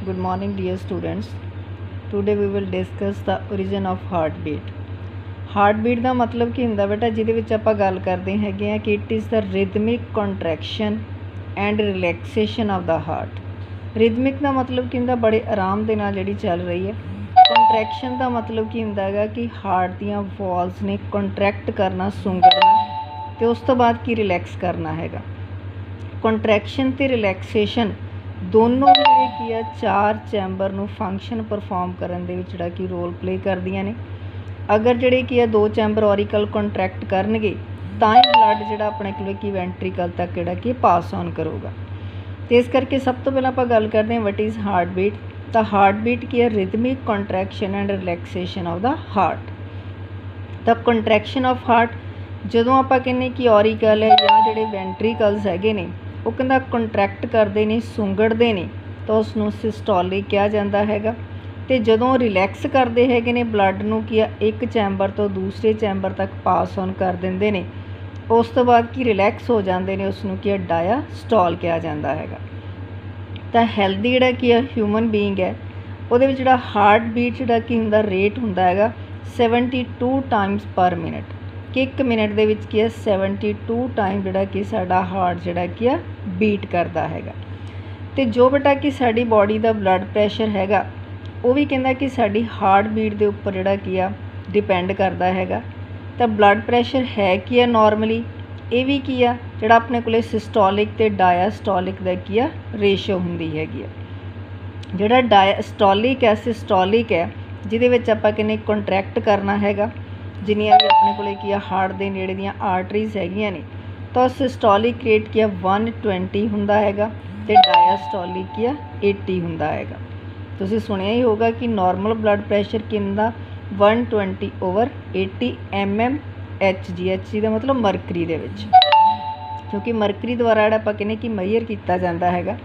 Good morning, dear students. Today we will discuss the origin of heartbeat. Heartbeat ਦਾ ਮਤਲਬ ਕੀ ਹੁੰਦਾ ਬੇਟਾ, ਜਿਹਦੇ ਵਿੱਚ ਆਪਾਂ ਗੱਲ ਕਰਦੇ ਹੈਗੇ ਆ ਕਿ it is the rhythmic contraction and relaxation of the heart. Rhythmic ਦਾ ਮਤਲਬ ਕੀ ਹੁੰਦਾ, ਬੜੇ ਆਰਾਮ ਦੇ ਨਾਲ ਜਿਹੜੀ ਚੱਲ ਰਹੀ ਹੈ। ਕੰਟਰੈਕਸ਼ਨ ਦਾ ਮਤਲਬ ਕੀ ਹੁੰਦਾ ਹੈਗਾ ਕਿ ਹਾਰਟ ਦੀਆਂ ਵਾਲਸ ਨੇ ਕੰਟਰੈਕਟ ਕਰਨਾ, ਸੁੰਗੜਨਾ, ਤੇ ਉਸ ਤੋਂ ਬਾਅਦ ਕੀ ਰਿਲੈਕਸ ਕਰਨਾ ਹੈਗਾ। ਕੰਟਰੈਕਸ਼ਨ ਤੇ ਰਿਲੈਕਸੇਸ਼ਨ ਦੋਨੋਂ ਜਿਹੜੇ ਕੀ ਆ ਚਾਰ ਚੈਂਬਰ ਨੂੰ ਫੰਕਸ਼ਨ ਪਰਫੋਰਮ ਕਰਨ ਦੇ ਵਿੱਚ ਜਿਹੜਾ ਕਿ ਰੋਲ ਪਲੇ ਕਰਦੀਆਂ ਨੇ। ਅਗਰ ਜਿਹੜੇ ਕੀ ਆ ਦੋ ਚੈਂਬਰ ਔਰੀਕਲ ਕੰਟਰੈਕਟ ਕਰਨਗੇ ਤਾਂ ਹੀ ਬਲੱਡ ਜਿਹੜਾ ਆਪਣੇ ਕੋਲ ਕੀ ਵੈਂਟਰੀਕਲ ਤੱਕ ਜਿਹੜਾ ਕਿ ਪਾਸ ਔਨ ਕਰੂਗਾ। ਤੇ ਇਸ ਕਰਕੇ ਸਭ ਤੋਂ ਪਹਿਲਾਂ ਆਪਾਂ ਗੱਲ ਕਰਦੇ ਹਾਂ ਵਟ ਇਜ਼ ਹਾਰਟ ਬੀਟ। ਤਾਂ ਹਾਰਟ ਬੀਟ ਕੀ ਹੈ, rhythmic contraction and relaxation of the heart. ਤਾਂ ਕੰਟਰੈਕਸ਼ਨ ਆਫ ਹਾਰਟ ਜਦੋਂ ਆਪਾਂ ਕਹਿੰਦੇ ਕਿ ਔਰੀਕਲ ਹੈ ਜਾਂ ਜਿਹੜੇ ਵੈਂਟਰੀਕਲਸ ਹੈਗੇ ਨੇ ਉਹ ਕਹਿੰਦਾ ਕੰਟਰੈਕਟ ਕਰਦੇ ਨੇ, ਸੁੰਗੜਦੇ ਨੇ, ਤਾਂ ਉਸ ਨੂੰ ਸਿਸਟੋਲਿਕ ਕਿਹਾ ਜਾਂਦਾ ਹੈਗਾ। ਅਤੇ ਜਦੋਂ ਰਿਲੈਕਸ ਕਰਦੇ ਹੈਗੇ ਨੇ ਬਲੱਡ ਨੂੰ ਕੀ ਆ ਇੱਕ ਚੈਂਬਰ ਤੋਂ ਦੂਸਰੇ ਚੈਂਬਰ ਤੱਕ ਪਾਸ ਔਨ ਕਰ ਦਿੰਦੇ ਨੇ, ਉਸ ਤੋਂ ਬਾਅਦ ਕੀ ਰਿਲੈਕਸ ਹੋ ਜਾਂਦੇ ਨੇ, ਉਸ ਨੂੰ ਕੀ ਆ ਡਾਇਆਸਟੋਲ ਕਿਹਾ ਜਾਂਦਾ ਹੈਗਾ। ਤਾਂ ਹੈਲਦੀ ਜਿਹੜਾ ਕੀ ਆ ਹਿਊਮਨ ਬੀਇੰਗ ਹੈ ਉਹਦੇ ਵਿੱਚ ਜਿਹੜਾ ਹਾਰਟ ਬੀਟ ਜਿਹੜਾ ਕੀ ਹੁੰਦਾ ਰੇਟ ਹੁੰਦਾ ਹੈਗਾ 72 ਟਾਈਮਸ ਪਰ ਮਿੰਟ, ਕਿ 1 ਮਿੰਟ ਦੇ ਵਿੱਚ ਕੀ ਹੈ 72 ਟਾਈਮ ਜਿਹੜਾ ਕਿ ਸਾਡਾ ਹਾਰਟ ਜਿਹੜਾ ਕੀ ਆ ਬੀਟ ਕਰਦਾ ਹੈਗਾ। ਅਤੇ ਜੋ ਬੇਟਾ ਕਿ ਸਾਡੀ ਬਾਡੀ ਦਾ ਬਲੱਡ ਪ੍ਰੈਸ਼ਰ ਹੈਗਾ ਉਹ ਵੀ ਕਹਿੰਦਾ ਕਿ ਸਾਡੀ ਹਾਰਟ ਬੀਟ ਦੇ ਉੱਪਰ ਜਿਹੜਾ ਕੀ ਆ ਡਿਪੈਂਡ ਕਰਦਾ ਹੈਗਾ। ਤਾਂ ਬਲੱਡ ਪ੍ਰੈਸ਼ਰ ਹੈ ਕੀ ਆ ਨੋਰਮਲੀ, ਇਹ ਵੀ ਕੀ ਆ ਜਿਹੜਾ ਆਪਣੇ ਕੋਲ ਸਿਸਟੋਲਿਕ ਅਤੇ ਡਾਇਆਸਟੋਲਿਕ ਦਾ ਕੀ ਆ ਰੇਸ਼ੋ ਹੁੰਦੀ ਹੈਗੀ ਆ। ਜਿਹੜਾ ਡਾਇਆਸਟੋਲਿਕ ਹੈ, ਸਿਸਟੋਲਿਕ ਹੈ, ਜਿਹਦੇ ਵਿੱਚ ਆਪਾਂ ਕਹਿੰਦੇ ਕੰਟਰੈਕਟ ਕਰਨਾ ਹੈਗਾ ਜਿੰਨੀਆਂ ਵੀ ਆਪਣੇ ਕੋਲ ਕੀ ਆ ਹਾਰਟ ਦੇ ਨੇੜੇ ਦੀਆਂ ਆਰਟਰੀਜ਼ ਹੈਗੀਆਂ ਨੇ, ਤਾਂ ਸਿਸਟੋਲਿਕ ਰੇਟ ਕੀ ਆ 120 ਹੁੰਦਾ ਹੈਗਾ ਅਤੇ ਡਾਇਆਸਟੋਲਿਕ ਕੀ ਆ 80 ਹੁੰਦਾ ਹੈਗਾ। ਤੁਸੀਂ ਸੁਣਿਆ ਹੀ ਹੋਊਗਾ ਕਿ ਨਾਰਮਲ ਬਲੱਡ ਪ੍ਰੈਸ਼ਰ ਕਿੰਨਾ 120/80 mmHg। HG ਦਾ ਮਤਲਬ ਮਰਕਰੀ ਦੇ ਵਿੱਚ, ਕਿਉਂਕਿ ਮਰਕਰੀ ਦੁਆਰਾ ਜਿਹੜਾ ਆਪਾਂ ਕਹਿੰਦੇ ਕਿ ਮਈਅਰ ਕੀਤਾ ਜਾਂਦਾ ਹੈਗਾ।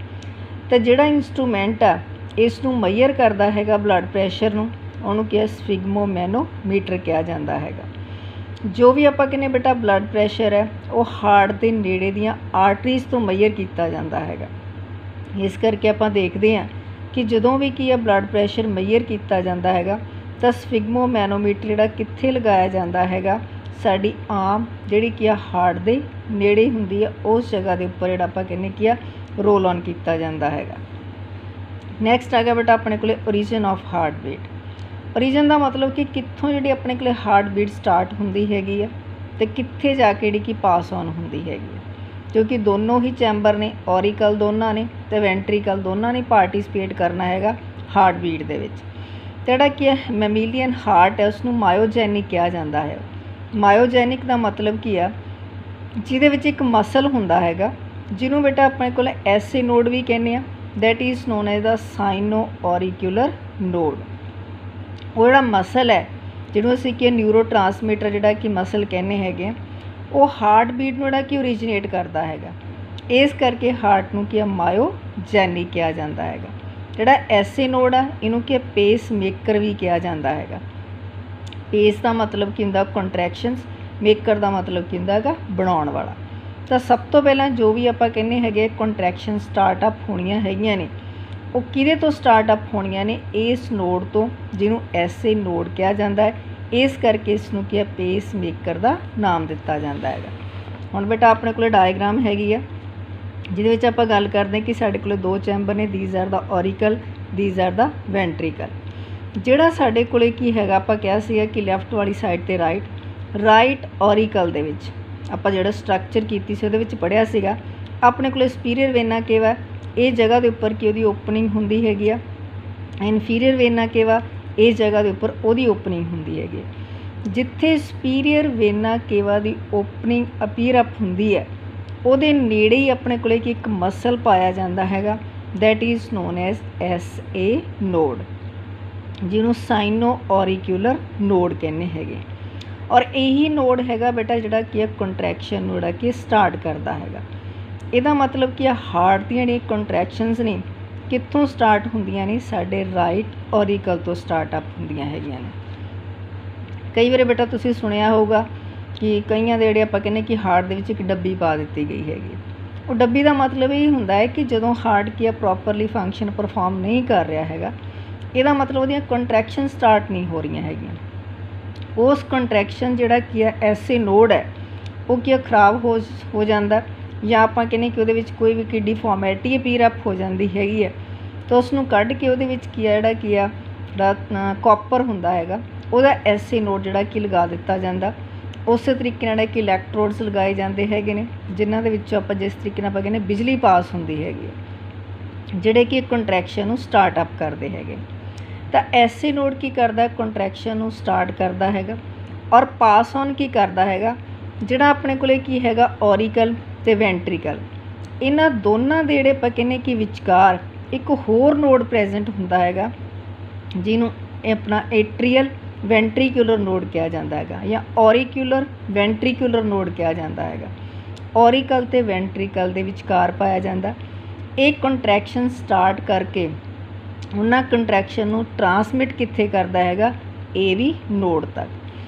ਤਾਂ ਜਿਹੜਾ ਇੰਸਟਰੂਮੈਂਟ ਆ ਇਸ ਨੂੰ ਮਈਅਰ ਕਰਦਾ ਹੈਗਾ ਬਲੱਡ ਪ੍ਰੈਸ਼ਰ ਨੂੰ, ਉਹਨੂੰ ਕਿਹਾ ਸਫਿਗਮੋਮੈਨੋਮੀਟਰ ਕਿਹਾ ਜਾਂਦਾ ਹੈਗਾ। ਜੋ ਵੀ ਆਪਾਂ ਕਹਿੰਦੇ ਬੇਟਾ ਬਲੱਡ ਪ੍ਰੈਸ਼ਰ ਹੈ ਉਹ ਹਾਰਟ ਦੇ ਨੇੜੇ ਦੀਆਂ ਆਰਟਰੀਜ਼ ਤੋਂ ਮਈਅਰ ਕੀਤਾ ਜਾਂਦਾ ਹੈਗਾ। ਇਸ ਕਰਕੇ ਆਪਾਂ ਦੇਖਦੇ ਹਾਂ ਕਿ ਜਦੋਂ ਵੀ ਕੀ ਆ ਬਲੱਡ ਪ੍ਰੈਸ਼ਰ ਮਈਅਰ ਕੀਤਾ ਜਾਂਦਾ ਹੈਗਾ ਤਾਂ ਸਫਿਗਮੋਮੈਨੋਮੀਟਰ ਜਿਹੜਾ ਕਿੱਥੇ ਲਗਾਇਆ ਜਾਂਦਾ ਹੈਗਾ, ਸਾਡੀ ਆਮ ਜਿਹੜੀ ਕੀ ਆ ਹਾਰਟ ਦੇ ਨੇੜੇ ਹੁੰਦੀ ਆ ਉਸ ਜਗ੍ਹਾ ਦੇ ਉੱਪਰ ਜਿਹੜਾ ਆਪਾਂ ਕਹਿੰਦੇ ਕੀ ਆ ਰੋਲ ਔਨ ਕੀਤਾ ਜਾਂਦਾ ਹੈਗਾ। ਨੈਕਸਟ ਆ ਗਿਆ ਬੇਟਾ ਆਪਣੇ ਕੋਲ origin of heartbeat. Origin ਦਾ ਮਤਲਬ ਕਿ ਕਿੱਥੋਂ ਜਿਹੜੀ ਆਪਣੇ ਕੋਲ ਹਾਰਟ ਬੀਟ ਸਟਾਰਟ ਹੁੰਦੀ ਹੈਗੀ ਆ ਅਤੇ ਕਿੱਥੇ ਜਾ ਕੇ ਜਿਹੜੀ ਕਿ ਪਾਸ ਔਨ ਹੁੰਦੀ ਹੈਗੀ ਆ, ਕਿਉਂਕਿ ਦੋਨੋਂ ਹੀ ਚੈਂਬਰ ਨੇ, ਔਰੀਕਲ ਦੋਨਾਂ ਨੇ ਅਤੇ ਵੈਂਟਰੀਕਲ ਦੋਨਾਂ ਨੇ ਪਾਰਟੀਸਪੇਟ ਕਰਨਾ ਹੈਗਾ ਹਾਰਟ ਬੀਟ ਦੇ ਵਿੱਚ। ਜਿਹੜਾ ਕੀ ਹੈ ਮੈਮੀਲੀਅਨ ਹਾਰਟ ਹੈ ਉਸਨੂੰ ਮਾਇਓਜੈਨਿਕ ਕਿਹਾ ਜਾਂਦਾ ਹੈ। ਮਾਇਓਜੈਨਿਕ ਦਾ ਮਤਲਬ ਕੀ ਆ, ਜਿਹਦੇ ਵਿੱਚ ਇੱਕ ਮਸਲ ਹੁੰਦਾ ਹੈਗਾ ਜਿਹਨੂੰ ਬੇਟਾ ਆਪਣੇ ਕੋਲ ਐਸੇ ਨੋਡ ਵੀ ਕਹਿੰਦੇ ਆ, that is known as the sino auricular node. ਉਹ ਜਿਹੜਾ ਮਸਲ ਹੈ ਜਿਹਨੂੰ ਅਸੀਂ ਕਿ ਨਿਊਰੋ ਟਰਾਂਸਮੀਟਰ ਜਿਹੜਾ ਕਿ ਮਸਲ ਕਹਿੰਦੇ ਹੈਗੇ ਆ, ਉਹ ਹਾਰਟ ਬੀਟ ਨੂੰ ਜਿਹੜਾ ਕਿ ਓਰੀਜਨੇਟ ਕਰਦਾ ਹੈਗਾ। ਇਸ ਕਰਕੇ ਹਾਰਟ ਨੂੰ ਕੀ ਆ ਮਾਇਓਜੈਨਿਕ ਕਿਹਾ ਜਾਂਦਾ ਹੈਗਾ। ਜਿਹੜਾ ਐਸੇ ਨੋਡ ਆ ਇਹਨੂੰ ਕੀ ਪੇਸ ਮੇਕਰ ਵੀ ਕਿਹਾ ਜਾਂਦਾ ਹੈਗਾ। ਪੇਸ ਦਾ ਮਤਲਬ ਕੀ ਹੁੰਦਾ ਕੰਟਰੈਕਸ਼ਨਸ, ਮੇਕਰ ਦਾ ਮਤਲਬ ਕੀ ਹੁੰਦਾ ਹੈਗਾ ਬਣਾਉਣ ਵਾਲਾ। ਤਾਂ ਸਭ ਤੋਂ ਪਹਿਲਾਂ ਜੋ ਵੀ ਆਪਾਂ ਕਹਿੰਦੇ ਹੈਗੇ ਕੰਟਰੈਕਸ਼ਨ ਸਟਾਰਟਅਪ ਹੋਣੀਆਂ ਹੈਗੀਆਂ ਨੇ ਉਹ ਕਿਹਦੇ ਤੋਂ ਸਟਾਰਟਅਪ ਹੋਣੀਆਂ ਨੇ, ਇਸ ਨੋਡ ਤੋਂ, ਜਿਹਨੂੰ ਐਸੇ ਨੋਡ ਕਿਹਾ ਜਾਂਦਾ ਹੈ। ਇਸ ਕਰਕੇ ਇਸ ਨੂੰ ਕੀ ਹੈ ਪੇਸ ਮੇਕਰ ਦਾ ਨਾਮ ਦਿੱਤਾ ਜਾਂਦਾ ਹੈਗਾ। ਹੁਣ ਬੇਟਾ ਆਪਣੇ ਕੋਲ ਡਾਇਗਰਾਮ ਹੈਗੀ ਆ ਜਿਹਦੇ ਵਿੱਚ ਆਪਾਂ ਗੱਲ ਕਰਦੇ ਕਿ ਸਾਡੇ ਕੋਲ ਦੋ ਚੈਂਬਰ ਨੇ, these are the auricle, these are the ventricle. ਜਿਹੜਾ ਸਾਡੇ ਕੋਲ ਕੀ ਹੈਗਾ ਆਪਾਂ ਕਿਹਾ ਸੀਗਾ ਕਿ ਲੈਫਟ ਵਾਲੀ ਸਾਈਡ 'ਤੇ ਰਾਈਟ ਔਰੀਕਲ ਦੇ ਵਿੱਚ ਆਪਾਂ ਜਿਹੜਾ ਸਟਰਕਚਰ ਕੀਤੀ ਸੀ ਉਹਦੇ ਵਿੱਚ ਪੜ੍ਹਿਆ ਸੀਗਾ ਆਪਣੇ ਕੋਲ ਸੁਪੀਰੀਅਰ ਵੇਨਾ ਕੇਵਾ, ਇਹ ਜਗ੍ਹਾ ਦੇ ਉੱਪਰ ਕੀ ਉਹਦੀ ਓਪਨਿੰਗ ਹੁੰਦੀ ਹੈਗੀ ਆ। ਇਨਫੀਰੀਅਰ ਵੇਨਾ ਕੇਵਾ, ਇਸ ਜਗ੍ਹਾ ਦੇ ਉੱਪਰ ਉਹਦੀ ਓਪਨਿੰਗ ਹੁੰਦੀ ਹੈਗੀ। ਜਿੱਥੇ ਸੁਪੀਰੀਅਰ ਵੇਨਾ ਕੇਵਾ ਦੀ ਓਪਨਿੰਗ ਅਪੀਅਰ ਅਪ ਹੁੰਦੀ ਹੈ ਉਹਦੇ ਨੇੜੇ ਹੀ ਆਪਣੇ ਕੋਲ ਕਿ ਇੱਕ ਮਸਲ ਪਾਇਆ ਜਾਂਦਾ ਹੈਗਾ, that is known as SA node, ਜਿਹਨੂੰ ਸਾਈਨੋ ਔਰੀਕੂਲਰ ਨੋਡ ਕਹਿੰਦੇ ਹੈਗੇ। ਔਰ ਇਹੀ ਨੋਡ ਹੈਗਾ ਬੇਟਾ ਜਿਹੜਾ ਕੀ ਹੈ ਕੰਟਰੈਕਸ਼ਨ ਨੂੰ ਜਿਹੜਾ ਕਿ ਸਟਾਰਟ ਕਰਦਾ ਹੈਗਾ। ਇਹਦਾ ਮਤਲਬ ਕੀ ਆ ਹਾਰਟ ਦੀਆਂ ਜਿਹੜੀਆਂ ਕੰਟਰੈਕਸ਼ਨਸ ਨੇ ਕਿੱਥੋਂ ਸਟਾਰਟ ਹੁੰਦੀਆਂ ਨੇ, ਸਾਡੇ ਰਾਈਟ ਔਰੀਕਲ ਤੋਂ ਸਟਾਰਟਅਪ ਹੁੰਦੀਆਂ ਹੈਗੀਆਂ ਨੇ। ਕਈ ਵਾਰ ਬੇਟਾ ਤੁਸੀਂ ਸੁਣਿਆ ਹੋਊਗਾ ਕਿ ਕਈਆਂ ਦੇ ਜਿਹੜੇ ਆਪਾਂ ਕਹਿੰਦੇ ਕਿ ਹਾਰਟ ਦੇ ਵਿੱਚ ਇੱਕ ਡੱਬੀ ਪਾ ਦਿੱਤੀ ਗਈ ਹੈਗੀ, ਉਹ ਡੱਬੀ ਦਾ ਮਤਲਬ ਇਹ ਹੁੰਦਾ ਹੈ ਕਿ ਜਦੋਂ ਹਾਰਟ ਕੀ ਆ ਪ੍ਰੋਪਰਲੀ ਫੰਕਸ਼ਨ ਪਰਫਾਰਮ ਨਹੀਂ ਕਰ ਰਿਹਾ ਹੈਗਾ, ਇਹਦਾ ਮਤਲਬ ਉਹਦੀਆਂ ਕੰਟਰੈਕਸ਼ਨ ਸਟਾਰਟ ਨਹੀਂ ਹੋ ਰਹੀਆਂ ਹੈਗੀਆਂ। ਉਸ ਕੰਟਰੈਕਸ਼ਨ ਜਿਹੜਾ ਕੀ ਆ ਐਸੇ ਨੋਡ ਹੈ ਉਹ ਕੀ ਖਰਾਬ ਹੋ ਜਾਂਦਾ, ਜਾਂ ਆਪਾਂ ਕਹਿੰਦੇ ਕਿ ਉਹਦੇ ਵਿੱਚ ਕੋਈ ਵੀ ਕੀ ਡਿਫੋਰਮੈਲਿਟੀ ਅਪੀਅਰ ਅਪ ਹੋ ਜਾਂਦੀ ਹੈਗੀ ਹੈ, ਤਾਂ ਉਸ ਨੂੰ ਕੱਢ ਕੇ ਉਹਦੇ ਵਿੱਚ ਕੀ ਆ ਜਿਹੜਾ ਕਾਪਰ ਹੁੰਦਾ ਹੈਗਾ ਉਹਦਾ ਐਸੇ ਨੋਡ ਜਿਹੜਾ ਕਿ ਲਗਾ ਦਿੱਤਾ ਜਾਂਦਾ। ਉਸੇ ਤਰੀਕੇ ਨਾਲ ਕਿ ਇਲੈਕਟ੍ਰੋਡਸ ਲਗਾਏ ਜਾਂਦੇ ਹੈਗੇ ਨੇ, ਜਿਨ੍ਹਾਂ ਦੇ ਵਿੱਚੋਂ ਆਪਾਂ ਜਿਸ ਤਰੀਕੇ ਨਾਲ ਆਪਾਂ ਕਹਿੰਦੇ ਬਿਜਲੀ ਪਾਸ ਹੁੰਦੀ ਹੈਗੀ ਹੈ, ਜਿਹੜੇ ਕਿ ਕੰਟਰੈਕਸ਼ਨ ਨੂੰ ਸਟਾਰਟ ਅਪ ਕਰਦੇ ਹੈਗੇ। ਤਾਂ ਐਸੇ ਨੋਡ ਕੀ ਕਰਦਾ, ਕੰਟਰੈਕਸ਼ਨ ਨੂੰ ਸਟਾਰਟ ਕਰਦਾ ਹੈਗਾ, ਔਰ ਪਾਸ ਔਨ ਕੀ ਕਰਦਾ ਹੈਗਾ, ਜਿਹੜਾ ਆਪਣੇ ਕੋਲੇ ਕੀ ਹੈਗਾ ਔਰੀਕਲ ਅਤੇ ਵੈਂਟਰੀਕਲ, ਇਹਨਾਂ ਦੋਨਾਂ ਦੇ ਜਿਹੜੇ ਆਪਾਂ ਕਹਿੰਦੇ ਕਿ ਵਿਚਕਾਰ ਇੱਕ ਹੋਰ ਨੋਡ ਪ੍ਰੈਜੈਂਟ ਹੁੰਦਾ ਹੈਗਾ, ਜਿਹਨੂੰ ਆਪਣਾ ਏਟਰੀਅਲ ਵੈਂਟਰੀਕੂਲਰ ਨੋਡ ਕਿਹਾ ਜਾਂਦਾ ਹੈਗਾ, ਜਾਂ ਔਰੀਕੂਲਰ ਵੈਂਟਰੀਕੂਲਰ ਨੋਡ ਕਿਹਾ ਜਾਂਦਾ ਹੈਗਾ। ਔਰੀਕਲ ਅਤੇ ਵੈਂਟਰੀਕਲ ਦੇ ਵਿਚਕਾਰ ਪਾਇਆ ਜਾਂਦਾ। ਇਹ ਕੰਟਰੈਕਸ਼ਨ ਸਟਾਰਟ ਕਰਕੇ ਉਹਨਾਂ ਕੰਟਰੈਕਸ਼ਨ ਨੂੰ ਟਰਾਂਸਮਿਟ ਕਿੱਥੇ ਕਰਦਾ ਹੈਗਾ, AV ਨੋਡ ਤੱਕ।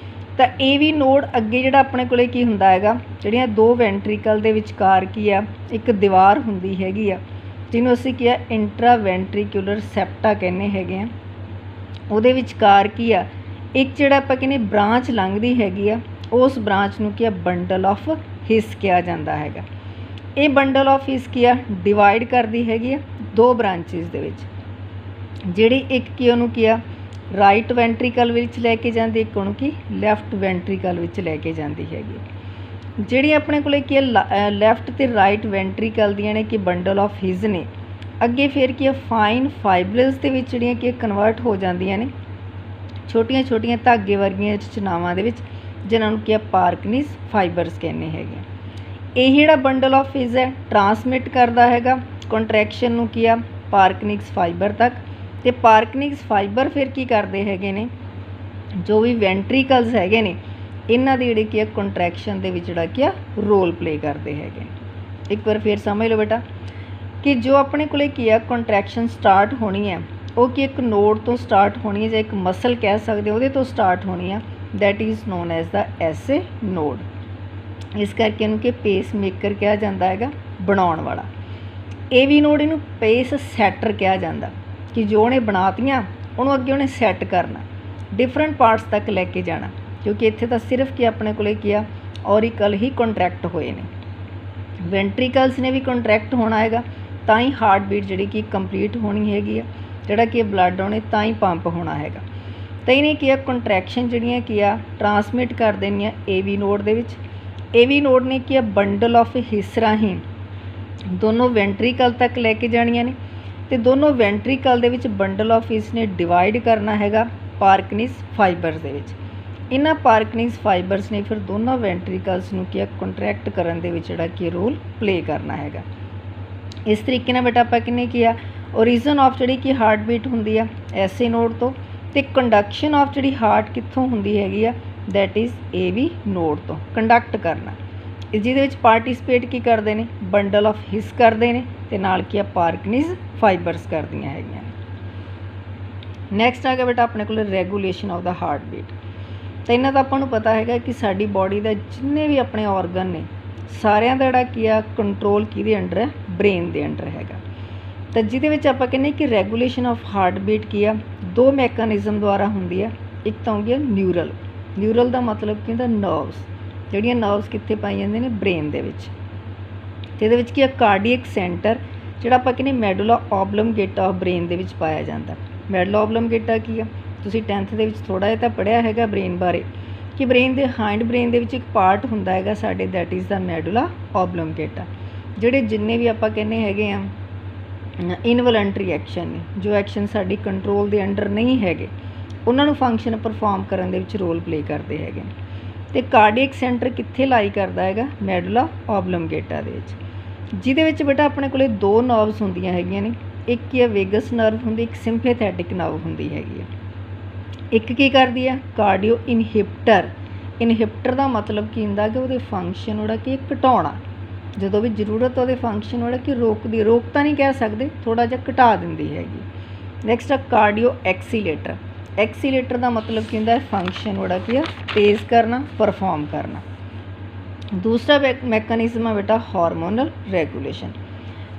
ਤਾਂ AV ਨੋਡ ਅੱਗੇ ਜਿਹੜਾ ਆਪਣੇ ਕੋਲੇ ਕੀ ਹੁੰਦਾ ਹੈਗਾ, ਜਿਹੜੀਆਂ ਦੋ ਵੈਂਟਰੀਕਲ ਦੇ ਵਿਚਕਾਰ ਕੀ ਆ ਇੱਕ ਦੀਵਾਰ ਹੁੰਦੀ ਹੈਗੀ ਆ, ਜਿਹਨੂੰ ਅਸੀਂ ਕੀ ਆ ਇੰਟਰਾ ਵੈਂਟਰੀਕੂਲਰ ਸੈਪਟਾ ਕਹਿੰਦੇ ਹੈਗੇ ਆ। ਉਹਦੇ ਵਿਚਕਾਰ ਕੀ ਆ ਇੱਕ ਜਿਹੜਾ ਆਪਾਂ ਕਹਿੰਦੇ ਬ੍ਰਾਂਚ ਲੰਘਦੀ ਹੈਗੀ ਆ, ਉਸ ਬ੍ਰਾਂਚ ਨੂੰ ਕੀ ਆ ਬੰਡਲ ਆਫ ਹਿਸ ਕਿਹਾ ਜਾਂਦਾ ਹੈਗਾ। ਇਹ ਬੰਡਲ ਆਫ ਹਿਸ ਕੀ ਆ ਡਿਵਾਈਡ ਕਰਦੀ ਹੈਗੀ ਆ ਦੋ ਬ੍ਰਾਂਚਿਸ ਦੇ ਵਿੱਚ, ਜਿਹੜੀ ਇੱਕ ਕੀ ਉਹਨੂੰ ਕੀ ਆ ਰਾਈਟ ਵੈਂਟਰੀਕਲ ਵਿੱਚ ਲੈ ਕੇ ਜਾਂਦੀ, ਇੱਕ ਉਹਨੂੰ ਕੀ ਲੈਫਟ ਵੈਂਟਰੀਕਲ ਵਿੱਚ ਲੈ ਕੇ ਜਾਂਦੀ ਹੈਗੀ। ਜਿਹੜੀ ਆਪਣੇ ਕੋਲੇ ਕੀ ਆ ਲੈਫਟ ਅਤੇ ਰਾਈਟ ਵੈਂਟਰੀਕਲ ਦੀਆਂ ਨੇ ਕਿ ਬੰਡਲ ਆਫ ਹਿਸ ਨੇ, ਅੱਗੇ ਫਿਰ ਕੀ ਆ ਫਾਈਨ ਫਾਈਬਰਸ ਦੇ ਵਿੱਚ ਜਿਹੜੀਆਂ ਕਿ ਕਨਵਰਟ ਹੋ ਜਾਂਦੀਆਂ ਨੇ ਛੋਟੀਆਂ ਛੋਟੀਆਂ ਧਾਗੇ ਵਰਗੀਆਂ ਰਚਨਾਵਾਂ ਦੇ ਵਿੱਚ, ਜਿਨ੍ਹਾਂ ਨੂੰ ਕੀ ਆ ਪਾਰਕਨੀਸ ਫਾਈਬਰਸ ਕਹਿੰਦੇ ਹੈਗੇ। ਇਹ ਜਿਹੜਾ ਬੰਡਲ ਆਫ ਹਿਸ ਹੈ ਟਰਾਂਸਮਿਟ ਕਰਦਾ ਹੈਗਾ ਕੰਟਰੈਕਸ਼ਨ ਨੂੰ ਕੀ ਆ ਪਾਰਕਨੀਸ ਫਾਈਬਰ ਤੱਕ, ਅਤੇ ਪਾਰਕਨੀਸ ਫਾਈਬਰ ਫਿਰ ਕੀ ਕਰਦੇ ਹੈਗੇ ਨੇ, ਜੋ ਵੀ ਵੈਂਟਰੀਕਲਸ ਹੈਗੇ ਨੇ ਇਹਨਾਂ ਦੀ ਜਿਹੜੀ ਕੀ ਆ ਕੰਟਰੈਕਸ਼ਨ ਦੇ ਵਿੱਚ ਜਿਹੜਾ ਕੀ ਆ ਰੋਲ ਪਲੇ ਕਰਦੇ ਹੈਗੇ। ਇੱਕ ਵਾਰ ਫਿਰ ਸਮਝ ਲਓ ਬੇਟਾ ਕਿ ਜੋ ਆਪਣੇ ਕੋਲੇ ਕੀ ਆ ਕੰਟਰੈਕਸ਼ਨ ਸਟਾਰਟ ਹੋਣੀ ਹੈ ਉਹ ਕਿ ਇੱਕ ਨੋਡ ਤੋਂ ਸਟਾਰਟ ਹੋਣੀ ਹੈ, ਜਾਂ ਇੱਕ ਮਸਲ ਕਹਿ ਸਕਦੇ ਉਹਦੇ ਤੋਂ ਸਟਾਰਟ ਹੋਣੀ ਆ, ਦੈਟ ਇਜ਼ ਨੋਨ ਐਜ਼ ਦਾ ਐਸੇ ਨੋਡ। ਇਸ ਕਰਕੇ ਇਹਨੂੰ ਕਿ ਪੇਸ ਮੇਕਰ ਕਿਹਾ ਜਾਂਦਾ ਹੈਗਾ, ਬਣਾਉਣ ਵਾਲਾ। AV ਨੋਡ ਇਹਨੂੰ ਪੇਸ ਸੈਟਰ ਕਿਹਾ ਜਾਂਦਾ, ਕਿ ਜੋ ਉਹਨੇ ਬਣਾਤੀਆਂ ਉਹਨੂੰ ਅੱਗੇ ਉਹਨੇ ਸੈੱਟ ਕਰਨਾ, ਡਿਫਰੈਂਟ ਪਾਰਟਸ ਤੱਕ ਲੈ ਕੇ ਜਾਣਾ, ਕਿਉਂਕਿ ਇੱਥੇ ਤਾਂ ਸਿਰਫ ਕਿ ਆਪਣੇ ਕੋਲੇ ਕੀ ਆ ਔਰੀਕਲ ਹੀ ਕੰਟਰੈਕਟ ਹੋਏ ਨੇ, ਵੈਂਟਰੀਕਲਸ ਨੇ ਵੀ ਕੰਟਰੈਕਟ ਹੋਣਾ ਹੈਗਾ, ਤਾਂ ਹੀ ਹਾਰਟ ਬੀਟ ਜਿਹੜੀ ਕਿ ਕੰਪਲੀਟ ਹੋਣੀ ਹੈਗੀ ਆ, ਜਿਹੜਾ ਕਿ ਬਲੱਡ ਉਹਨੇ ਤਾਂ ਹੀ ਪੰਪ ਹੋਣਾ ਹੈਗਾ। ਤਾਂ ਇਹਨੇ ਕੀ ਆ ਕੰਟਰੈਕਸ਼ਨ ਜਿਹੜੀਆਂ ਕੀ ਆ ਟਰਾਂਸਮਿਟ ਕਰ ਦੇਣੀਆਂ AV ਨੋਡ ਦੇ ਵਿੱਚ। AV ਨੋਡ ਨੇ ਕੀ ਆ ਬੰਡਲ ਆਫ ਹਿਸ ਰਾਹੀਂ ਦੋਨੋਂ ਵੈਂਟਰੀਕਲ ਤੱਕ ਲੈ ਕੇ ਜਾਣੀਆਂ ਨੇ, ਅਤੇ ਦੋਨੋਂ ਵੈਂਟਰੀਕਲ ਦੇ ਵਿੱਚ ਬੰਡਲ ਆਫ ਹਿਸ ਨੇ ਡਿਵਾਈਡ ਕਰਨਾ ਹੈਗਾ ਪਾਰਕਨੀਸ ਫਾਈਬਰਸ ਦੇ ਵਿੱਚ। ਇਹਨਾਂ ਪਾਰਕਨੀਸ ਫਾਈਬਰਸ ਨੇ ਫਿਰ ਦੋਨੋਂ ਵੈਂਟਰੀਕਲਸ ਨੂੰ ਕੀ ਆ ਕੰਟਰੈਕਟ ਕਰਨ ਦੇ ਵਿੱਚ ਜਿਹੜਾ ਕੀ ਰੋਲ ਪਲੇ ਕਰਨਾ ਹੈਗਾ। ਇਸ ਤਰੀਕੇ ਨਾਲ ਬੇਟਾ ਆਪਾਂ ਕਿੰਨੇ ਕੀ ਆ ਓਰੀਜਨ ਆਫ ਜਿਹੜੀ ਕਿ ਹਾਰਟ ਬੀਟ ਹੁੰਦੀ ਆ ਐਸੇ ਨੋਡ ਤੋਂ, ਅਤੇ ਕੰਡਕਸ਼ਨ ਆਫ ਜਿਹੜੀ ਹਾਰਟ ਕਿੱਥੋਂ ਹੁੰਦੀ ਹੈਗੀ ਆ, ਦੈਟ ਇਜ਼ AV ਨੋਡ ਤੋਂ ਕੰਡਕਟ ਕਰਨਾ। ਜਿਹਦੇ ਵਿੱਚ ਪਾਰਟੀਸਪੇਟ ਕੀ ਕਰਦੇ ਨੇ, ਬੰਡਲ ਆਫ ਹਿਸ ਕਰਦੇ ਨੇ, ਅਤੇ ਨਾਲ ਕੀ ਆ ਪਾਰਕਨੀਸ ਫਾਈਬਰਸ ਕਰਦੀਆਂ ਹੈਗੀਆਂ। ਨੈਕਸਟ ਆ ਗਿਆ ਬੇਟਾ ਆਪਣੇ ਕੋਲ regulation of the heart beat. ਤਾਂ ਇਹਨਾਂ ਦਾ ਆਪਾਂ ਨੂੰ ਪਤਾ ਹੈਗਾ ਕਿ ਸਾਡੀ ਬਾਡੀ ਦਾ ਜਿੰਨੇ ਵੀ ਆਪਣੇ ਔਰਗਨ ਨੇ ਸਾਰਿਆਂ ਦਾ ਜਿਹੜਾ ਕੀ ਆ ਕੰਟਰੋਲ ਕਿਹਦੇ ਅੰਡਰ ਹੈ, ਬ੍ਰੇਨ ਦੇ ਅੰਡਰ ਹੈਗਾ। ਤਾਂ ਜਿਹਦੇ ਵਿੱਚ ਆਪਾਂ ਕਹਿੰਦੇ ਕਿ ਰੈਗੂਲੇਸ਼ਨ ਆਫ ਹਾਰਟ ਬੀਟ ਕੀ ਆ ਦੋ ਮੈਕੈਨਿਜ਼ਮ ਦੁਆਰਾ ਹੁੰਦੀ ਆ। ਇੱਕ ਤਾਂ ਹੋ ਗਿਆ ਨਿਊਰਲ, ਨਿਊਰਲ ਦਾ ਮਤਲਬ ਕੀ ਹੁੰਦਾ ਨਰਵਸ, ਜਿਹੜੀਆਂ ਨਰਵਸ ਕਿੱਥੇ ਪਾਈ ਜਾਂਦੇ ਨੇ ਬ੍ਰੇਨ ਦੇ ਵਿੱਚ। ਅਤੇ ਇਹਦੇ ਵਿੱਚ ਕੀ ਆ ਕਾਰਡੀਅਕ ਸੈਂਟਰ ਜਿਹੜਾ ਆਪਾਂ ਕਹਿੰਦੇ ਮੈਡੂਲਾ ਓਬਲੰਗੇਟਾ ਆਫ ਬ੍ਰੇਨ ਦੇ ਵਿੱਚ ਪਾਇਆ ਜਾਂਦਾ। ਮੈਡੂਲਾ ਓਬਲੰਗੇਟਾ ਕੀ ਆ, ਤੁਸੀਂ 10th ਦੇ ਵਿੱਚ ਥੋੜ੍ਹਾ ਜਿਹਾ ਤਾਂ ਪੜ੍ਹਿਆ ਹੈਗਾ ਬ੍ਰੇਨ ਬਾਰੇ, ਕਿ ਬ੍ਰੇਨ ਦੇ ਹਾਈਂਡ ਬ੍ਰੇਨ ਦੇ ਵਿੱਚ ਇੱਕ ਪਾਰਟ ਹੁੰਦਾ ਹੈਗਾ ਸਾਡੇ, ਦੈਟ ਇਜ਼ ਦਾ ਮੈਡੂਲਾ ਓਬਲੰਗੇਟਾ। ਜਿਹੜੇ ਜਿੰਨੇ ਵੀ ਆਪਾਂ ਕਹਿੰਦੇ ਹੈਗੇ ਆ ਇਨਵੋਲੰਟਰੀ ਐਕਸ਼ਨ ਨੇ, ਜੋ ਐਕਸ਼ਨ ਸਾਡੀ ਕੰਟਰੋਲ ਦੇ ਅੰਡਰ ਨਹੀਂ ਹੈਗੇ, ਉਹਨਾਂ ਨੂੰ ਫੰਕਸ਼ਨ ਪਰਫਾਰਮ ਕਰਨ ਦੇ ਵਿੱਚ ਰੋਲ ਪਲੇ ਕਰਦੇ ਹੈਗੇ ਨੇ। ਅਤੇ ਕਾਰਡੀਅਕ ਸੈਂਟਰ ਕਿੱਥੇ ਲਾਈ ਕਰਦਾ ਹੈਗਾ, ਮੈਡੂਲਾ ਓਬਲੰਗੇਟਾ ਦੇ ਵਿੱਚ, ਜਿਹਦੇ ਵਿੱਚ ਬੇਟਾ ਆਪਣੇ ਕੋਲੇ ਦੋ ਨਰਵਸ ਹੁੰਦੀਆਂ ਹੈਗੀਆਂ ਨੇ। ਇੱਕ ਕੀ ਆ ਵੇਗਸ ਨਰਵ ਹੁੰਦੀ, ਇੱਕ ਸਿੰਪੈਥੈਟਿਕ ਨਰਵ ਹੁੰਦੀ ਹੈਗੀ ਆ। ਇੱਕ ਕੀ ਕਰਦੀ ਆ ਕਾਰਡੀਓ ਇਨਹਿਬਿਟਰ। ਇਨਹਿਬਿਟਰ ਦਾ ਮਤਲਬ ਕੀ ਹੁੰਦਾ ਕਿ ਉਹਦੇ ਫੰਕਸ਼ਨ ਜਿਹੜਾ ਕਿ ਘਟਾਉਣਾ, ਜਦੋਂ ਵੀ ਜ਼ਰੂਰਤ ਉਹਦੇ ਫੰਕਸ਼ਨ ਜਿਹੜਾ ਕਿ ਰੋਕਦੀ, ਰੋਕ ਤਾਂ ਨਹੀਂ ਕਹਿ ਸਕਦੇ, ਥੋੜ੍ਹਾ ਜਿਹਾ ਘਟਾ ਦਿੰਦੀ ਹੈਗੀ। ਨੈਕਸਟ ਆ ਕਾਰਡੀਓ ਐਕਸੀਲੇਟਰ। ਐਕਸੀਲੇਟਰ ਦਾ ਮਤਲਬ ਕੀ ਹੁੰਦਾ ਹੈ ਫੰਕਸ਼ਨ ਜਿਹੜਾ ਕੀ ਆ ਤੇਜ਼ ਕਰਨਾ, ਪਰਫਾਰਮ ਕਰਨਾ। दूसरा मैकेनिज्म है बेटा हार्मोनल रैगूलेशन।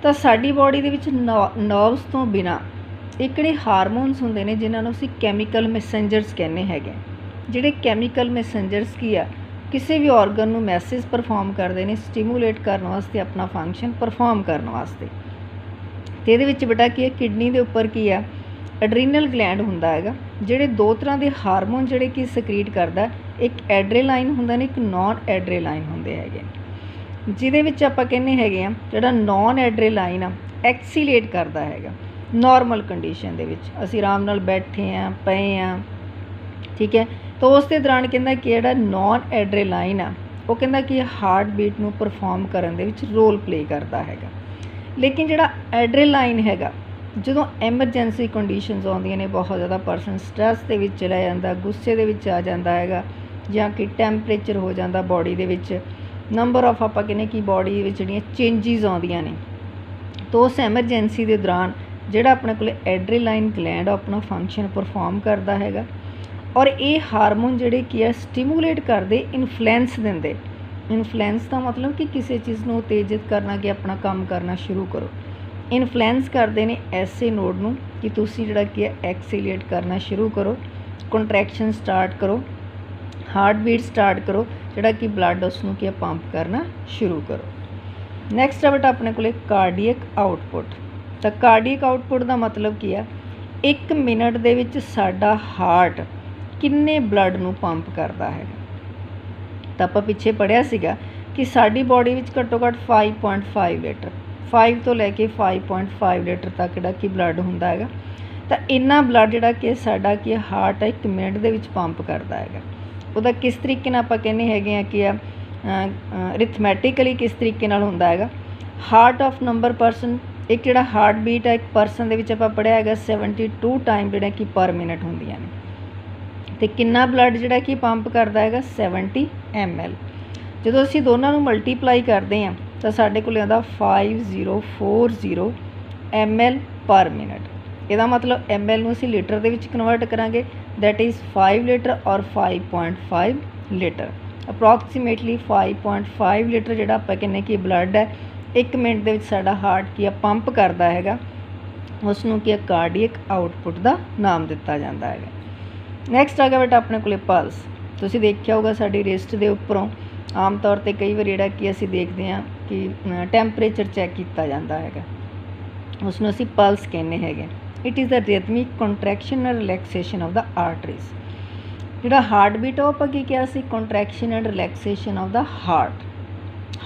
तो साडी बॉडी दे विच नर्व्स तो बिना एक जिहड़े हारमोनस हुंदे ने जिन्हां नूं असीं कैमीकल मैसेंजरस कहने हैगे। जिहड़े कैमीकल मैसेंजरस की आ किसी भी ऑर्गन नूं मैसेज परफॉर्म करते हैं स्टिमुलेट करने वास्ते, अपना फंक्शन परफॉर्म करने वास्ते। तो ये बेटा की है किडनी के उपर की है एड्रीनल ग्लैंड हुंदा हैगा, जिहड़े दो तरह के हारमोन जिहड़े कि सक्रीट करदा, एक एड्रेलाइन हुंदा ने, एक नॉन एड्रेलाइन हुंदे हैगे। जिहदे विच आपां कहने हैगे आ जिहड़ा नॉन एड्रेलाइन आ एक्सीलेट करदा हैगा नॉर्मल कंडीशन दे विच, असीं आराम नाल बैठे हैं पे हैं, ठीक है। तो उस दे दौरान कहंदा कि जिहड़ा नॉन एड्रेलाइन आ वो कहंदा कि हार्ट बीट नूं परफॉर्म करन दे विच रोल प्ले करदा हैगा। लेकिन जिहड़ा एड्रेलाइन हैगा ਜਦੋਂ ਐਮਰਜੈਂਸੀ ਕੰਡੀਸ਼ਨਸ ਆਉਂਦੀਆਂ ਨੇ, बहुत ज़्यादा परसन स्ट्रैस ਦੇ ਵਿੱਚ ਚਲਾ ਜਾਂਦਾ, ਗੁੱਸੇ ਦੇ ਵਿੱਚ ਆ ਜਾਂਦਾ ਹੈਗਾ, ਜਾਂ ਕਿ ਟੈਂਪਰੇਚਰ ਹੋ ਜਾਂਦਾ ਬੋਡੀ ਦੇ ਵਿੱਚ, ਨੰਬਰ ਆਫ ਆਪਾਂ ਕਹਿੰਦੇ ਕਿ ਬੋਡੀ ਵਿੱਚ ਜਿਹੜੀਆਂ ਚੇਂਜਿਸ ਆਉਂਦੀਆਂ ਨੇ। तो उस ਐਮਰਜੈਂਸੀ ਦੇ ਦੌਰਾਨ ਜਿਹੜਾ ਆਪਣੇ ਕੋਲ ਐਡਰੇਨਾਲਾਈਨ ਗਲੈਂਡ ਆਪਣਾ ਫੰਕਸ਼ਨ ਪਰਫਾਰਮ ਕਰਦਾ ਹੈਗਾ, ਔਰ ਇਹ ਹਾਰਮੋਨ ਜਿਹੜੇ ਕੀ ਹੈ ਸਟਿਮੂਲੇਟ ਕਰਦੇ, ਇਨਫਲੂਐਂਸ ਦਿੰਦੇ। ਇਨਫਲੂਐਂਸ ਦਾ ਮਤਲਬ ਕਿ ਕਿਸੇ ਚੀਜ਼ ਨੂੰ ਉਤੇਜਿਤ ਕਰਨਾ ਕਿ ਆਪਣਾ ਕੰਮ ਕਰਨਾ ਸ਼ੁਰੂ ਕਰੋ। ਇਨਫਲੂਐਂਸ ਕਰਦੇ ਨੇ ਐਸੇ ਨੋਡ ਨੂੰ ਕਿ ਤੁਸੀਂ ਜਿਹੜਾ ਕੀ ਹੈ ਐਕਸੀਲੇਟ ਕਰਨਾ ਸ਼ੁਰੂ ਕਰੋ, ਕੰਟਰੈਕਸ਼ਨ ਸਟਾਰਟ ਕਰੋ, ਹਾਰਟ ਬੀਟ ਸਟਾਰਟ ਕਰੋ, ਜਿਹੜਾ ਕਿ ਬਲੱਡ ਉਸ ਨੂੰ ਕੀ ਪੰਪ ਕਰਨਾ ਸ਼ੁਰੂ ਕਰੋ। ਨੈਕਸਟ ਹੈ ਬੇਟਾ ਆਪਣੇ ਕੋਲੇ ਕਾਰਡੀਅਕ ਆਊਟਪੁੱਟ। ਤਾਂ ਕਾਰਡੀਅਕ ਆਊਟਪੁੱਟ ਦਾ ਮਤਲਬ ਕੀ ਆ, 1 ਮਿੰਟ ਦੇ ਵਿੱਚ ਸਾਡਾ ਹਾਰਟ ਕਿੰਨੇ ਬਲੱਡ ਨੂੰ ਪੰਪ ਕਰਦਾ ਹੈਗਾ। ਤਾਂ ਆਪਾਂ ਪਿੱਛੇ ਪੜ੍ਹਿਆ ਸੀਗਾ ਕਿ ਸਾਡੀ ਬੋਡੀ ਵਿੱਚ ਘੱਟੋ ਘੱਟ 5.5 ਲੀਟਰ 5 ਤੋਂ ਲੈ ਕੇ 5.5 ਲੀਟਰ ਤੱਕ ਜਿਹੜਾ ਕਿ ਬਲੱਡ ਹੁੰਦਾ ਹੈਗਾ। ਤਾਂ ਇੰਨਾ ਬਲੱਡ ਜਿਹੜਾ ਕਿ ਸਾਡਾ ਕੀ ਹਾਰਟ 1 ਮਿੰਟ ਦੇ ਵਿੱਚ ਪੰਪ ਕਰਦਾ ਹੈਗਾ। ਉਹਦਾ ਕਿਸ ਤਰੀਕੇ ਨਾਲ ਆਪਾਂ ਕਹਿੰਦੇ ਹੈਗੇ ਆ ਕਿ ਰਿਥਮੈਟਿਕਲੀ ਕਿਸ ਤਰੀਕੇ ਨਾਲ ਹੁੰਦਾ ਹੈਗਾ। ਹਾਰਟ ਆਫ ਨੰਬਰ ਪਰਸਨ, ਇੱਕ ਜਿਹੜਾ ਹਾਰਟ ਬੀਟ ਹੈ ਇੱਕ ਪਰਸਨ ਦੇ ਵਿੱਚ ਆਪਾਂ ਪੜ੍ਹਿਆ ਹੈਗਾ 72 ਟਾਈਮ ਜਿਹੜਾ ਕਿ ਪਰ ਮਿੰਟ ਹੁੰਦੀਆਂ ਨੇ। ਅਤੇ ਕਿੰਨਾ ਬਲੱਡ ਜਿਹੜਾ ਕਿ ਪੰਪ ਕਰਦਾ ਹੈਗਾ 70 ml। ਜਦੋਂ ਅਸੀਂ ਦੋਨਾਂ ਨੂੰ ਮਲਟੀਪਲਾਈ ਕਰਦੇ ਹਾਂ ਤਾਂ ਸਾਡੇ ਕੋਲ ਆਉਂਦਾ 5040 ml ਪਰ ਮਿੰਟ। ਇਹਦਾ ਮਤਲਬ ml ਨੂੰ ਅਸੀਂ ਲੀਟਰ ਦੇ ਵਿੱਚ ਕਨਵਰਟ ਕਰਾਂਗੇ, ਦੈਟ ਇਜ਼ 5 ਲੀਟਰ ਔਰ 5.5 ਲੀਟਰ। ਅਪਰੋਕਸੀਮੇਟਲੀ 5.5 ਲੀਟਰ ਜਿਹੜਾ ਆਪਾਂ ਕਹਿੰਦੇ ਕਿ ਬਲੱਡ ਹੈ 1 ਮਿੰਟ ਦੇ ਵਿੱਚ ਸਾਡਾ ਹਾਰਟ ਕੀ ਆ ਪੰਪ ਕਰਦਾ ਹੈਗਾ, ਉਸ ਨੂੰ ਕੀ ਕਾਰਡੀਅਕ ਆਊਟਪੁੱਟ ਦਾ ਨਾਮ ਦਿੱਤਾ ਜਾਂਦਾ ਹੈਗਾ। ਨੈਕਸਟ ਆ ਗਿਆ ਬੇਟਾ ਆਪਣੇ ਕੋਲੇ ਪਲਸ। ਤੁਸੀਂ ਦੇਖਿਆ ਹੋਊਗਾ ਸਾਡੀ ਰਿਸਟ ਦੇ ਉੱਪਰੋਂ ਆਮ ਤੌਰ 'ਤੇ ਕਈ ਵਾਰ ਜਿਹੜਾ ਕਿ ਅਸੀਂ ਦੇਖਦੇ ਹਾਂ ਕਿ ਟੈਂਪਰੇਚਰ ਚੈੱਕ ਕੀਤਾ ਜਾਂਦਾ ਹੈਗਾ, ਉਸ ਨੂੰ ਅਸੀਂ ਪਲਸ ਕਹਿੰਦੇ ਹੈਗੇ। It is the rhythmic contraction and relaxation of the arteries. ਜਿਹੜਾ ਹਾਰਟ ਬੀਟ ਉਹ ਆਪਾਂ ਕੀ ਕਿਹਾ ਸੀ, contraction and relaxation of the heart.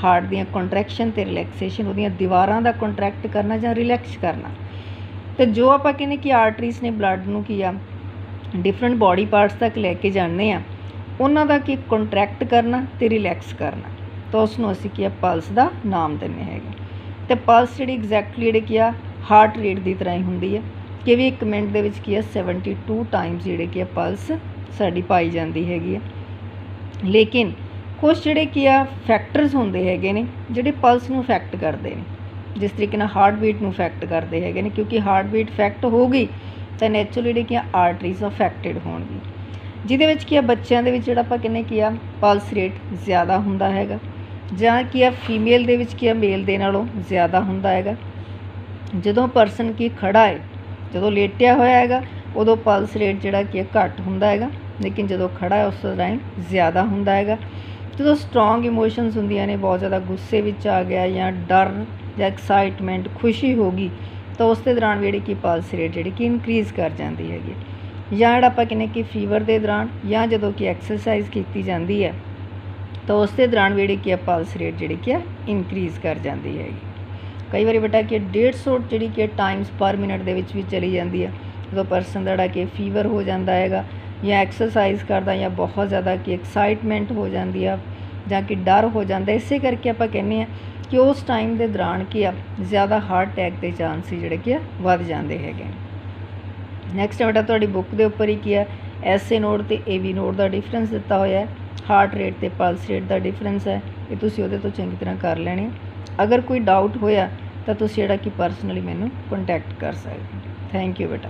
Heart ਦੀਆਂ ਕੰਟਰੈਕਸ਼ਨ ਅਤੇ ਰਿਲੈਕਸੇਸ਼ਨ, ਉਹਦੀਆਂ ਦੀਵਾਰਾਂ ਦਾ ਕੰਟਰੈਕਟ ਕਰਨਾ ਜਾਂ ਰਿਲੈਕਸ ਕਰਨਾ। ਅਤੇ ਜੋ ਆਪਾਂ ਕਹਿੰਦੇ ਕਿ ਆਰਟਰੀਜ਼ ਨੇ ਬਲੱਡ ਨੂੰ ਕੀ ਆ ਡਿਫਰੈਂਟ ਬੋਡੀ ਪਾਰਟਸ ਤੱਕ ਲੈ ਕੇ ਜਾਂਦੇ ਆ, ਉਹਨਾਂ ਦਾ ਕੀ ਕੰਟਰੈਕਟ ਕਰਨਾ ਅਤੇ ਰਿਲੈਕਸ ਕਰਨਾ, ਤਾਂ ਉਸ ਨੂੰ ਅਸੀਂ ਕੀ ਆ ਪਲਸ ਦਾ ਨਾਮ ਦਿੰਦੇ ਹੈਗੇ। ਅਤੇ ਪਲਸ ਜਿਹੜੀ ਐਗਜ਼ੈਕਟਲੀ ਜਿਹੜੀ ਕੀ ਆ ਹਾਰਟ ਰੇਟ ਦੀ ਤਰ੍ਹਾਂ ਹੀ ਹੁੰਦੀ ਹੈ ਕਿ ਵੀ 1 ਮਿੰਟ ਦੇ ਵਿੱਚ ਕੀ ਆ 72 ਟਾਈਮਸ ਜਿਹੜੇ ਕੀ ਆ ਪਲਸ ਸਾਡੀ ਪਾਈ ਜਾਂਦੀ ਹੈਗੀ ਆ। ਲੇਕਿਨ ਕੁਛ ਜਿਹੜੇ ਕੀ ਆ ਫੈਕਟਰਸ ਹੁੰਦੇ ਹੈਗੇ ਨੇ ਜਿਹੜੇ ਪਲਸ ਨੂੰ ਅਫੈਕਟ ਕਰਦੇ ਨੇ, ਜਿਸ ਤਰੀਕੇ ਨਾਲ ਹਾਰਟ ਬੀਟ ਨੂੰ ਅਫੈਕਟ ਕਰਦੇ ਹੈਗੇ ਨੇ, ਕਿਉਂਕਿ ਹਾਰਟ ਬੀਟ ਅਫੈਕਟ ਹੋ ਗਈ ਤਾਂ ਨੈਚੁਰਲੀ ਜਿਹੜੀ ਕੀ ਆ ਆਰਟਰੀਜ਼ ਅਫੈਕਟਡ ਹੋਣਗੀ। ਜਿਹਦੇ ਵਿੱਚ ਕੀ ਆ ਬੱਚਿਆਂ ਦੇ ਵਿੱਚ ਜਿਹੜਾ ਆਪਾਂ ਕਹਿੰਦੇ ਕੀ ਆ ਪਲਸ ਰੇਟ ਜ਼ਿਆਦਾ ਹੁੰਦਾ ਹੈਗਾ, ਜਾਂ ਕੀ ਆ ਫੀਮੇਲ ਦੇ ਵਿੱਚ ਕੀ ਆ ਮੇਲ ਦੇ ਨਾਲੋਂ ਜ਼ਿਆਦਾ ਹੁੰਦਾ ਹੈਗਾ। ਜਦੋਂ ਪਰਸਨ ਕੀ ਖੜਾ ਹੈ, ਜਦੋਂ ਲੇਟਿਆ ਹੋਇਆ ਹੈਗਾ ਉਦੋਂ ਪਲਸ ਰੇਟ ਜਿਹੜਾ ਕੀ ਆ ਘੱਟ ਹੁੰਦਾ ਹੈਗਾ, ਲੇਕਿਨ ਜਦੋਂ ਖੜਾ ਹੈ ਉਸ ਟਾਈਮ ਜ਼ਿਆਦਾ ਹੁੰਦਾ ਹੈਗਾ। ਜਦੋਂ ਸਟਰੋਂਗ ਇਮੋਸ਼ਨਸ ਹੁੰਦੀਆਂ ਨੇ, ਬਹੁਤ ਜ਼ਿਆਦਾ ਗੁੱਸੇ ਵਿੱਚ ਆ ਗਿਆ ਜਾਂ ਡਰ ਜਾਂ ਐਕਸਾਈਟਮੈਂਟ, ਖੁਸ਼ੀ ਹੋ ਗਈ, ਤਾਂ ਉਸ ਦੇ ਦੌਰਾਨ ਜਿਹੜੀ ਕਿ ਪਲਸ ਰੇਟ ਜਿਹੜੀ ਕਿ ਇਨਕਰੀਜ਼ ਕਰ ਜਾਂਦੀ ਹੈਗੀ। ਜਾਂ ਜਿਹੜਾ ਆਪਾਂ ਕਹਿੰਦੇ ਕਿ ਫੀਵਰ ਦੇ ਦੌਰਾਨ ਜਾਂ ਜਦੋਂ ਕਿ ਐਕਸਰਸਾਈਜ਼ ਕੀਤੀ ਜਾਂਦੀ ਹੈ ਤਾਂ ਉਸ ਦੇ ਦੌਰਾਨ ਜਿਹੜੀ ਕਿ ਪਲਸ ਰੇਟ ਜਿਹੜੀ ਕਿ ਇਨਕਰੀਜ਼ ਕਰ ਜਾਂਦੀ ਹੈਗੀ। ਕਈ ਵਾਰੀ ਬੇਟਾ ਕਿ 150 ਜਿਹੜੀ ਕਿ ਟਾਈਮਸ ਪਰ ਮਿੰਟ ਦੇ ਵਿੱਚ ਵੀ ਚਲੀ ਜਾਂਦੀ ਹੈ ਜਦੋਂ ਪਰਸਨ ਦਾ ਜਿਹੜਾ ਕਿ ਫੀਵਰ ਹੋ ਜਾਂਦਾ ਹੈਗਾ ਜਾਂ ਐਕਸਰਸਾਈਜ਼ ਕਰਦਾ ਜਾਂ ਬਹੁਤ ਜ਼ਿਆਦਾ ਕਿ ਐਕਸਾਈਟਮੈਂਟ ਹੋ ਜਾਂਦੀ ਆ ਜਾਂ ਕਿ ਡਰ ਹੋ ਜਾਂਦਾ। ਇਸੇ ਕਰਕੇ ਆਪਾਂ ਕਹਿੰਦੇ ਹਾਂ ਕਿ ਉਸ ਟਾਈਮ ਦੇ ਦੌਰਾਨ ਕੀ ਆ ਜ਼ਿਆਦਾ ਹਾਰਟ ਅਟੈਕ ਦੇ ਚਾਂਸ ਜਿਹੜੇ ਕਿ ਵੱਧ ਜਾਂਦੇ ਹੈਗੇ। ਨੈਕਸਟ ਬੇਟਾ ਤੁਹਾਡੀ ਬੁੱਕ ਦੇ ਉੱਪਰ ਹੀ ਕੀ ਆ ਐਸਏ ਨੋਡ ਅਤੇ ਏਵੀ ਨੋਡ ਦਾ ਡਿਫਰੈਂਸ ਦਿੱਤਾ ਹੋਇਆ ਹੈ, ਹਾਰਟ ਰੇਟ ਅਤੇ ਪਲਸ ਰੇਟ ਦਾ ਡਿਫਰੈਂਸ ਹੈ, ਇਹ ਤੁਸੀਂ ਉਹਦੇ ਤੋਂ ਚੰਗੀ ਤਰ੍ਹਾਂ ਕਰ ਲੈਣੇ। ਅਗਰ ਕੋਈ ਡਾਊਟ ਹੋਇਆ ਤਾਂ ਤੁਸੀਂ ਜਿਹੜਾ ਕਿ ਪਰਸਨਲੀ ਮੈਨੂੰ ਕੰਟੈਕਟ ਕਰ ਸਕਦੇ ਹੋ। ਥੈਂਕ ਯੂ ਬੇਟਾ।